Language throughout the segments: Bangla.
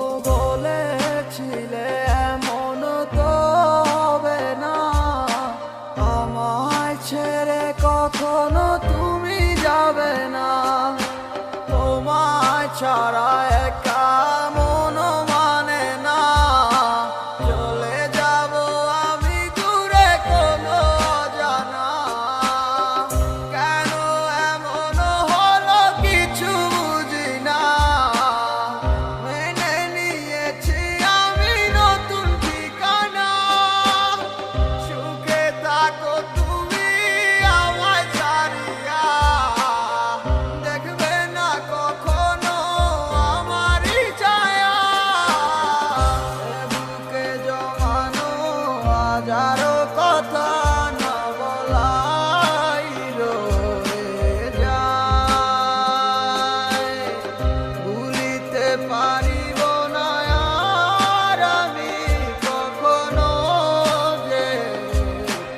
ও বলেছিলে এমন তো হবে না, আমায় ছেড়ে কখনো তুমি যাবে না। তোমায় ছাড়া একা মন মানে না, চলে যাব আমি দূরে কোনো অজানা। কেন এমন হলো কিছু বুঝি না, মেনে নিয়েছি আমি নতুন ঠিকানা। সুখে থাকো তুমি আমায় ছাড়িয়া, দেখবে না কখনো আমারই ছায়া। এ বুকে জমানো হাজারো কথা না বলাই রয়ে যায়। ভুলিতে পারিব না আর আমি কখনো যে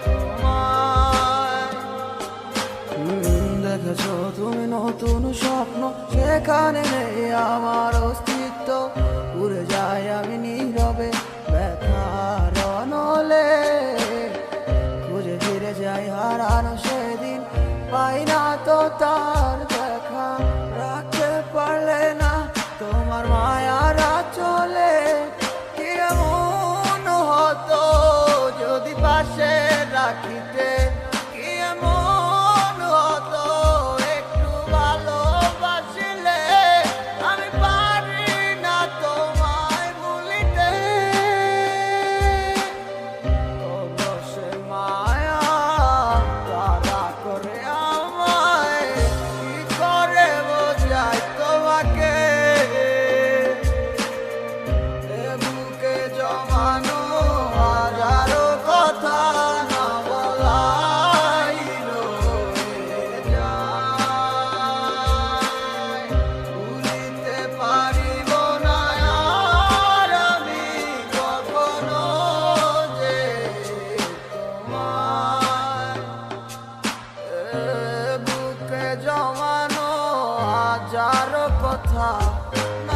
তোমায়। দেখেছো তুমি নতুন স্বপ্ন, সেখানে নেই আমার অস্তিত্ব। উড়ে যাই আমি নীরবে ব্যথার অনলে, খুঁজে ফিরে যাই হারানো সেদিন, পাই না তো তার দেখা। রাখতে পারলে না তোমার মায়ারা চলে, কি এমন হতো যদি পাশে রাখিতে। কি এমন হতো একটু ভালোবাসিলে, আমি পারি না তোমায় ভুলিতে। অবশ্যই মায়া তারা করে আমায়, কি করে বোঝাই তোমাকে। এ বুকে জমানো হাজারো কথা না বলাই রয়ে যায়। ভুলিতে পারিব না আর আমি কখনো যে তোমায়। এ বুকে জমানো হাজারো কথা না